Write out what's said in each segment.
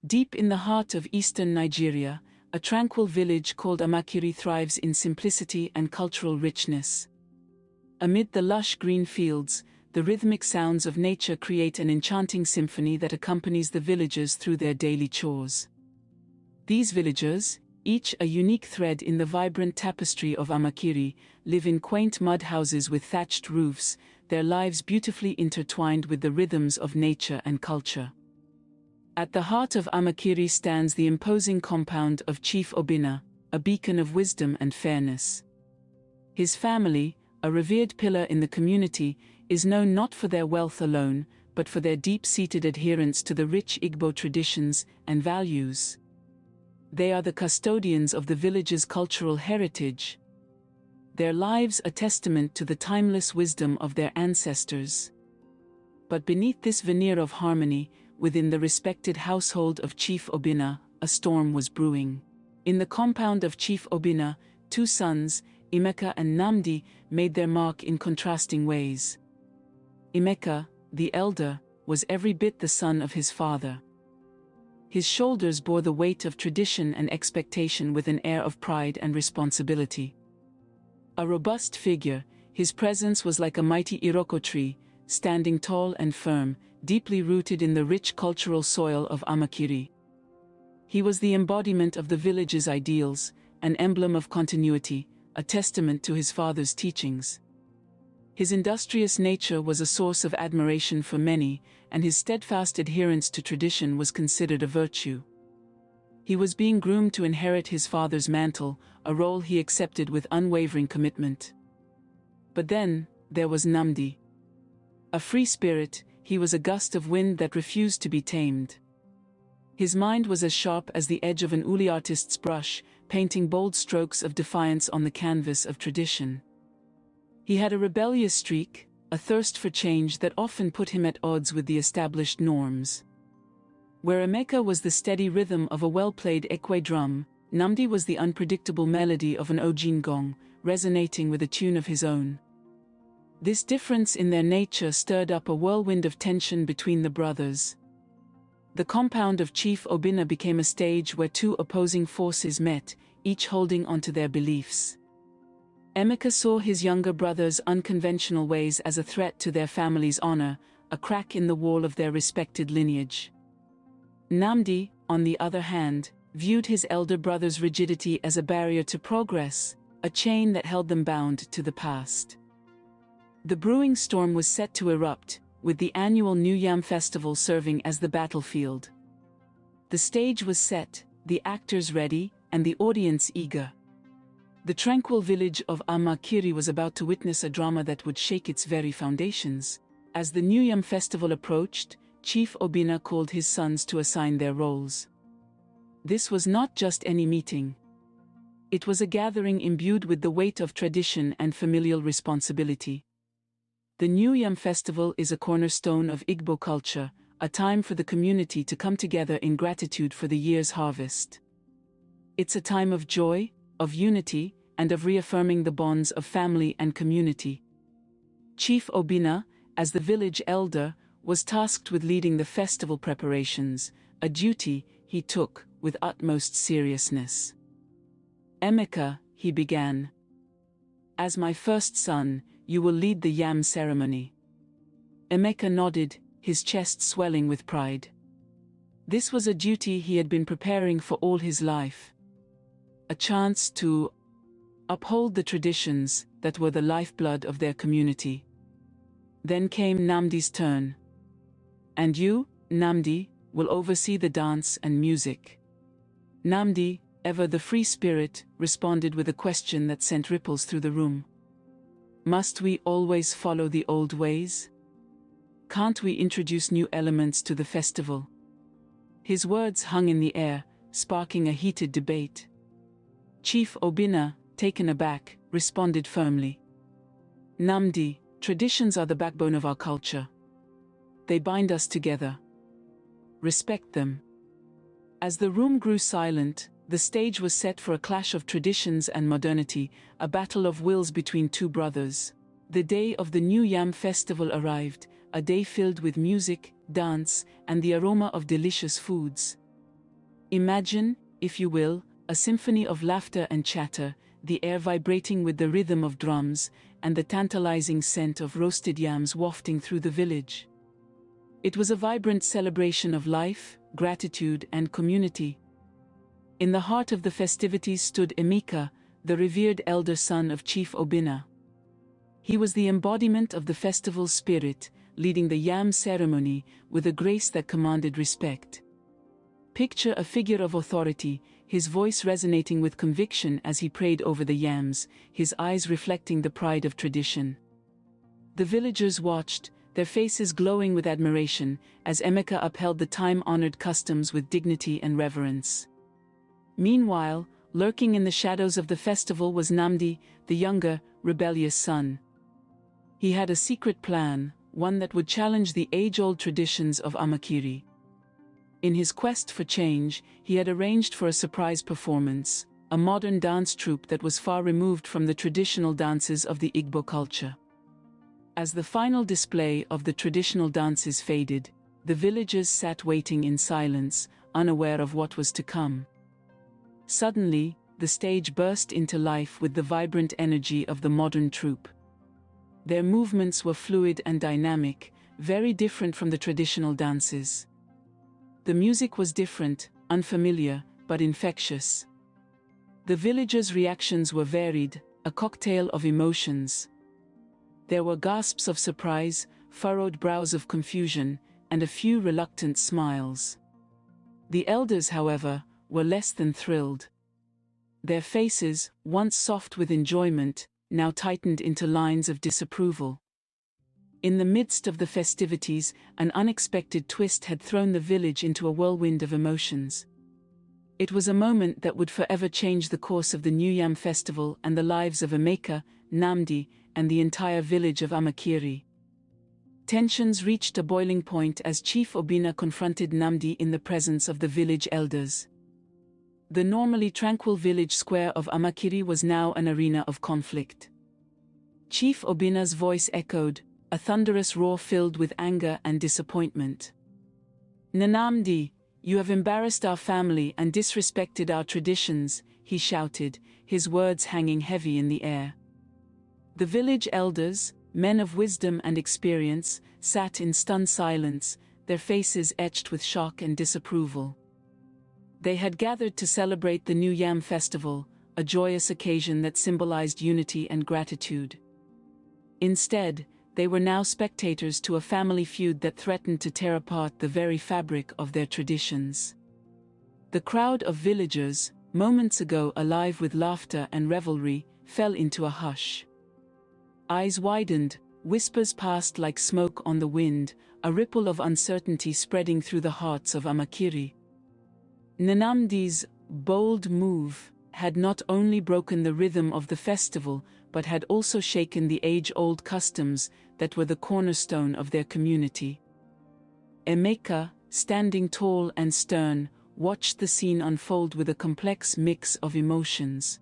Deep in the heart of eastern Nigeria, a tranquil village called Amakiri thrives in simplicity and cultural richness. Amid the lush green fields, the rhythmic sounds of nature create an enchanting symphony that accompanies the villagers through their daily chores. These villagers, each a unique thread in the vibrant tapestry of Amakiri, live in quaint mud houses with thatched roofs, their lives beautifully intertwined with the rhythms of nature and culture. At the heart of Amakiri stands the imposing compound of Chief Obinna, a beacon of wisdom and fairness. His family, a revered pillar in the community, is known not for their wealth alone, but for their deep-seated adherence to the rich Igbo traditions and values. They are the custodians of the village's cultural heritage. Their lives a testament to the timeless wisdom of their ancestors. But beneath this veneer of harmony, within the respected household of Chief Obinna, a storm was brewing. In the compound of Chief Obinna, two sons, Emeka and Nnamdi, made their mark in contrasting ways. Emeka, the elder, was every bit the son of his father. His shoulders bore the weight of tradition and expectation with an air of pride and responsibility. A robust figure, his presence was like a mighty Iroko tree, standing tall and firm, deeply rooted in the rich cultural soil of Amakiri. He was the embodiment of the village's ideals, an emblem of continuity, a testament to his father's teachings. His industrious nature was a source of admiration for many, and his steadfast adherence to tradition was considered a virtue. He was being groomed to inherit his father's mantle, a role he accepted with unwavering commitment. But then, there was Nnamdi. A free spirit, he was a gust of wind that refused to be tamed. His mind was as sharp as the edge of an uli artist's brush, painting bold strokes of defiance on the canvas of tradition. He had a rebellious streak, a thirst for change that often put him at odds with the established norms. Where Emeka was the steady rhythm of a well-played ekwe drum, Nnamdi was the unpredictable melody of an ojin gong, resonating with a tune of his own. This difference in their nature stirred up a whirlwind of tension between the brothers. The compound of Chief Obinna became a stage where two opposing forces met, each holding onto their beliefs. Emeka saw his younger brother's unconventional ways as a threat to their family's honor, a crack in the wall of their respected lineage. Nnamdi, on the other hand, viewed his elder brother's rigidity as a barrier to progress, a chain that held them bound to the past. The brewing storm was set to erupt, with the annual New Yam Festival serving as the battlefield. The stage was set, the actors ready, and the audience eager. The tranquil village of Amakiri was about to witness a drama that would shake its very foundations. As the New Yam Festival approached, Chief Obinna called his sons to assign their roles. This was not just any meeting. It was a gathering imbued with the weight of tradition and familial responsibility. The New Yam Festival is a cornerstone of Igbo culture, a time for the community to come together in gratitude for the year's harvest. It's a time of joy, of unity, and of reaffirming the bonds of family and community. Chief Obinna, as the village elder, was tasked with leading the festival preparations, a duty he took with utmost seriousness. Emeka, he began. As my first son, you will lead the yam ceremony. Emeka nodded, his chest swelling with pride. This was a duty he had been preparing for all his life. A chance to uphold the traditions that were the lifeblood of their community. Then came Nnamdi's turn. And you, Nnamdi, will oversee the dance and music. Nnamdi, ever the free spirit, responded with a question that sent ripples through the room. Must we always follow the old ways? Can't we introduce new elements to the festival? His words hung in the air, sparking a heated debate. Chief Obinna, taken aback, responded firmly. Nnamdi, traditions are the backbone of our culture. They bind us together. Respect them. As the room grew silent, the stage was set for a clash of traditions and modernity, a battle of wills between two brothers. The day of the New Yam Festival arrived, a day filled with music, dance, and the aroma of delicious foods. Imagine, if you will, a symphony of laughter and chatter, the air vibrating with the rhythm of drums, and the tantalizing scent of roasted yams wafting through the village. It was a vibrant celebration of life, gratitude, and community. In the heart of the festivities stood Emeka, the revered elder son of Chief Obinna. He was the embodiment of the festival's spirit, leading the yam ceremony with a grace that commanded respect. Picture a figure of authority, his voice resonating with conviction as he prayed over the yams, his eyes reflecting the pride of tradition. The villagers watched, their faces glowing with admiration, as Emeka upheld the time-honored customs with dignity and reverence. Meanwhile, lurking in the shadows of the festival was Nnamdi, the younger, rebellious son. He had a secret plan, one that would challenge the age-old traditions of Amakiri. In his quest for change, he had arranged for a surprise performance, a modern dance troupe that was far removed from the traditional dances of the Igbo culture. As the final display of the traditional dances faded, the villagers sat waiting in silence, unaware of what was to come. Suddenly, the stage burst into life with the vibrant energy of the modern troupe. Their movements were fluid and dynamic, very different from the traditional dances. The music was different, unfamiliar, but infectious. The villagers' reactions were varied, a cocktail of emotions. There were gasps of surprise, furrowed brows of confusion, and a few reluctant smiles. The elders, however, were less than thrilled. Their faces, once soft with enjoyment, now tightened into lines of disapproval. In the midst of the festivities, an unexpected twist had thrown the village into a whirlwind of emotions. It was a moment that would forever change the course of the New Yam Festival and the lives of Emeka, Nnamdi, and the entire village of Amakiri. Tensions reached a boiling point as Chief Obinna confronted Nnamdi in the presence of the village elders. The normally tranquil village square of Amakiri was now an arena of conflict. Chief Obinna's voice echoed, a thunderous roar filled with anger and disappointment. "Nnamdi, you have embarrassed our family and disrespected our traditions," he shouted, his words hanging heavy in the air. The village elders, men of wisdom and experience, sat in stunned silence, their faces etched with shock and disapproval. They had gathered to celebrate the New Yam Festival, a joyous occasion that symbolized unity and gratitude. Instead, they were now spectators to a family feud that threatened to tear apart the very fabric of their traditions. The crowd of villagers, moments ago alive with laughter and revelry, fell into a hush. Eyes widened, whispers passed like smoke on the wind, a ripple of uncertainty spreading through the hearts of Amakiri. Nnamdi's bold move had not only broken the rhythm of the festival, but had also shaken the age-old customs that were the cornerstone of their community. Emeka, standing tall and stern, watched the scene unfold with a complex mix of emotions.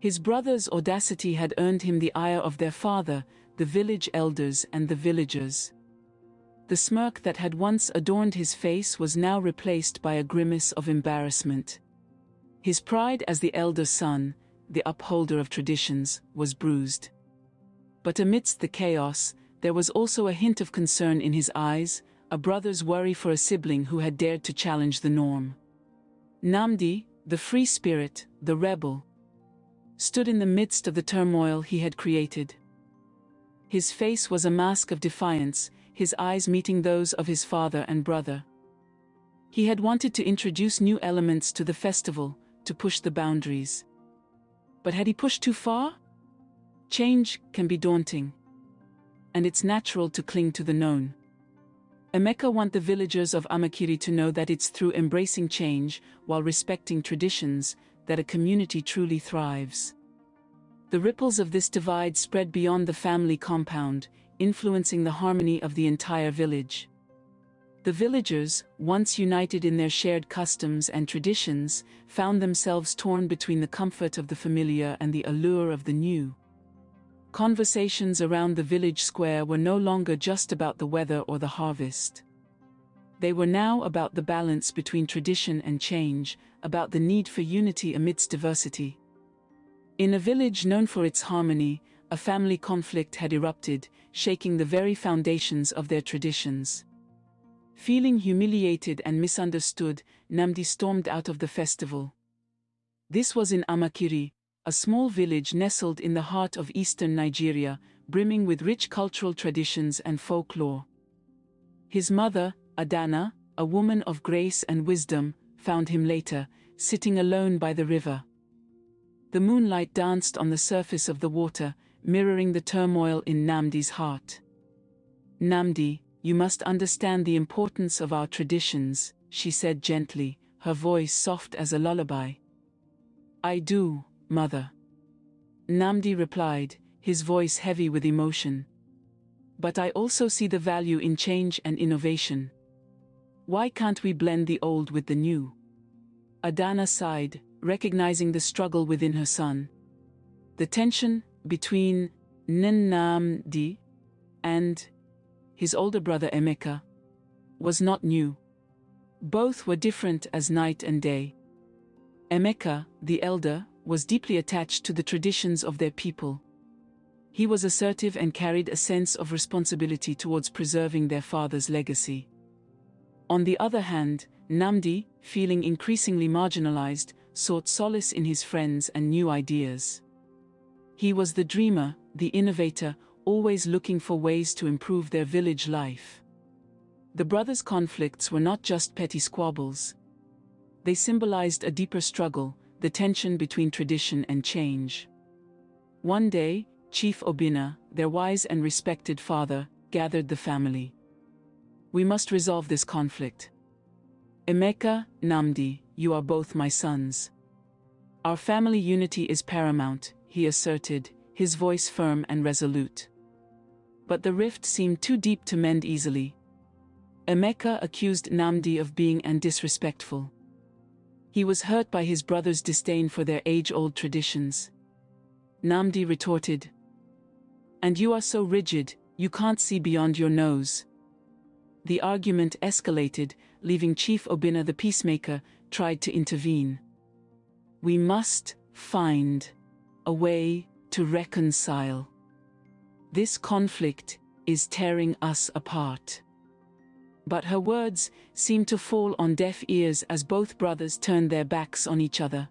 His brother's audacity had earned him the ire of their father, the village elders and the villagers. The smirk that had once adorned his face was now replaced by a grimace of embarrassment. His pride as the elder son, the upholder of traditions, was bruised. But amidst the chaos, there was also a hint of concern in his eyes, a brother's worry for a sibling who had dared to challenge the norm. Nnamdi, the free spirit, the rebel, stood in the midst of the turmoil he had created. His face was a mask of defiance, his eyes meeting those of his father and brother. He had wanted to introduce new elements to the festival, to push the boundaries. But had he pushed too far? Change can be daunting. And it's natural to cling to the known. Emeka wants the villagers of Amakiri to know that it's through embracing change, while respecting traditions, that a community truly thrives. The ripples of this divide spread beyond the family compound, influencing the harmony of the entire village. The villagers, once united in their shared customs and traditions, found themselves torn between the comfort of the familiar and the allure of the new. Conversations around the village square were no longer just about the weather or the harvest. They were now about the balance between tradition and change, about the need for unity amidst diversity. In a village known for its harmony, a family conflict had erupted, shaking the very foundations of their traditions. Feeling humiliated and misunderstood, Nnamdi stormed out of the festival. This was in Amakiri, a small village nestled in the heart of eastern Nigeria, brimming with rich cultural traditions and folklore. His mother, Adana, a woman of grace and wisdom, found him later, sitting alone by the river. The moonlight danced on the surface of the water, mirroring the turmoil in Nnamdi's heart. "Nnamdi, you must understand the importance of our traditions," she said gently, her voice soft as a lullaby. "I do, mother," Nnamdi replied, his voice heavy with emotion. "But I also see the value in change and innovation. Why can't we blend the old with the new?" Adana sighed, recognizing the struggle within her son. The tension between Nnamdi and his older brother Emeka was not new. Both were different as night and day. Emeka, the elder, was deeply attached to the traditions of their people. He was assertive and carried a sense of responsibility towards preserving their father's legacy. On the other hand, Nnamdi, feeling increasingly marginalized, sought solace in his friends and new ideas. He was the dreamer, the innovator, always looking for ways to improve their village life. The brothers' conflicts were not just petty squabbles. They symbolized a deeper struggle, the tension between tradition and change. One day, Chief Obinna, their wise and respected father, gathered the family. "We must resolve this conflict. Emeka, Nnamdi, you are both my sons. Our family unity is paramount," he asserted, his voice firm and resolute. But the rift seemed too deep to mend easily. Emeka accused Nnamdi of being disrespectful. He was hurt by his brother's disdain for their age-old traditions. Nnamdi retorted, "And you are so rigid, you can't see beyond your nose." The argument escalated, leaving Chief Obinna the peacemaker, tried to intervene. "We must find a way to reconcile. This conflict is tearing us apart." But her words seemed to fall on deaf ears as both brothers turned their backs on each other.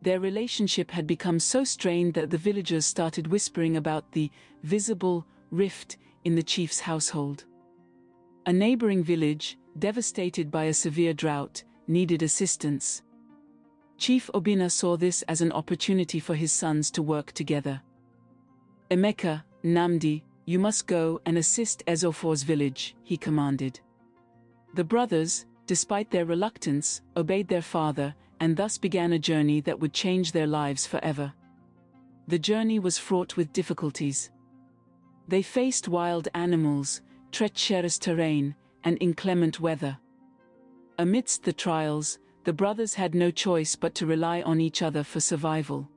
Their relationship had become so strained that the villagers started whispering about the visible rift in the chief's household. A neighboring village, devastated by a severe drought, needed assistance. Chief Obinna saw this as an opportunity for his sons to work together. "Emeka, Nnamdi, you must go and assist Ezofor's village," he commanded. The brothers, despite their reluctance, obeyed their father, and thus began a journey that would change their lives forever. The journey was fraught with difficulties. They faced wild animals, treacherous terrain, and inclement weather. Amidst the trials, the brothers had no choice but to rely on each other for survival.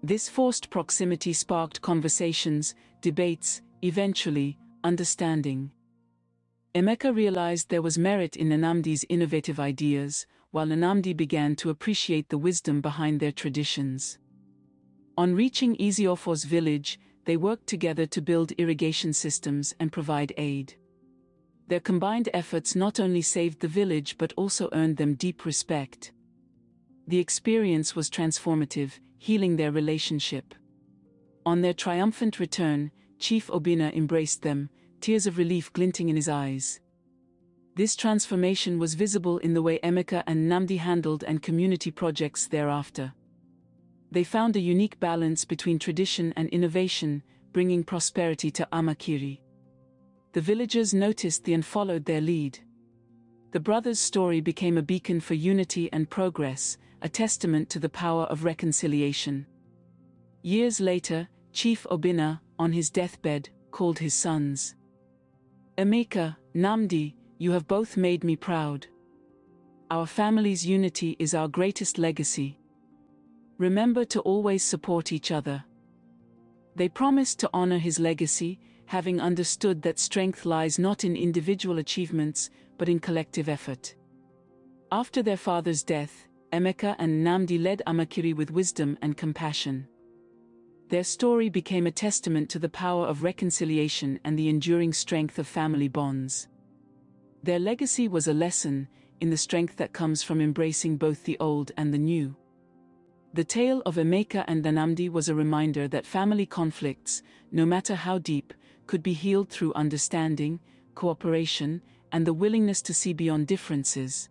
This forced proximity sparked conversations, debates, eventually, understanding. Emeka realized there was merit in Nnamdi's innovative ideas, while Nnamdi began to appreciate the wisdom behind their traditions. On reaching Ezofor's village, they worked together to build irrigation systems and provide aid. Their combined efforts not only saved the village but also earned them deep respect. The experience was transformative, healing their relationship. On their triumphant return, Chief Obinna embraced them, tears of relief glinting in his eyes. This transformation was visible in the way Emeka and Nnamdi handled community projects thereafter. They found a unique balance between tradition and innovation, bringing prosperity to Amakiri. The villagers noticed and followed their lead. The brothers' story became a beacon for unity and progress, a testament to the power of reconciliation. Years later, Chief Obinna, on his deathbed, called his sons. "Emeka, Nnamdi, you have both made me proud. Our family's unity is our greatest legacy. Remember to always support each other." They promised to honor his legacy, having understood that strength lies not in individual achievements, but in collective effort. After their father's death, Emeka and Nnamdi led Amakiri with wisdom and compassion. Their story became a testament to the power of reconciliation and the enduring strength of family bonds. Their legacy was a lesson in the strength that comes from embracing both the old and the new. The tale of Emeka and Nnamdi was a reminder that family conflicts, no matter how deep, could be healed through understanding, cooperation, and the willingness to see beyond differences.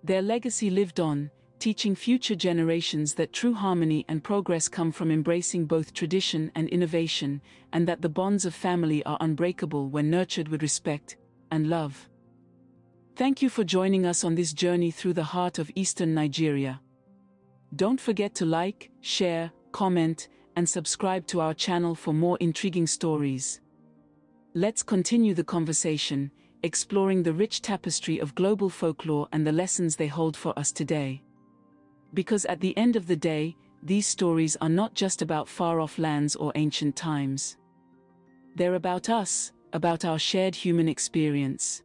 Their legacy lived on, teaching future generations that true harmony and progress come from embracing both tradition and innovation, and that the bonds of family are unbreakable when nurtured with respect and love. Thank you for joining us on this journey through the heart of Eastern Nigeria. Don't forget to like, share, comment, and subscribe to our channel for more intriguing stories. Let's continue the conversation, exploring the rich tapestry of global folklore and the lessons they hold for us today. Because at the end of the day, these stories are not just about far-off lands or ancient times. They're about us, about our shared human experience.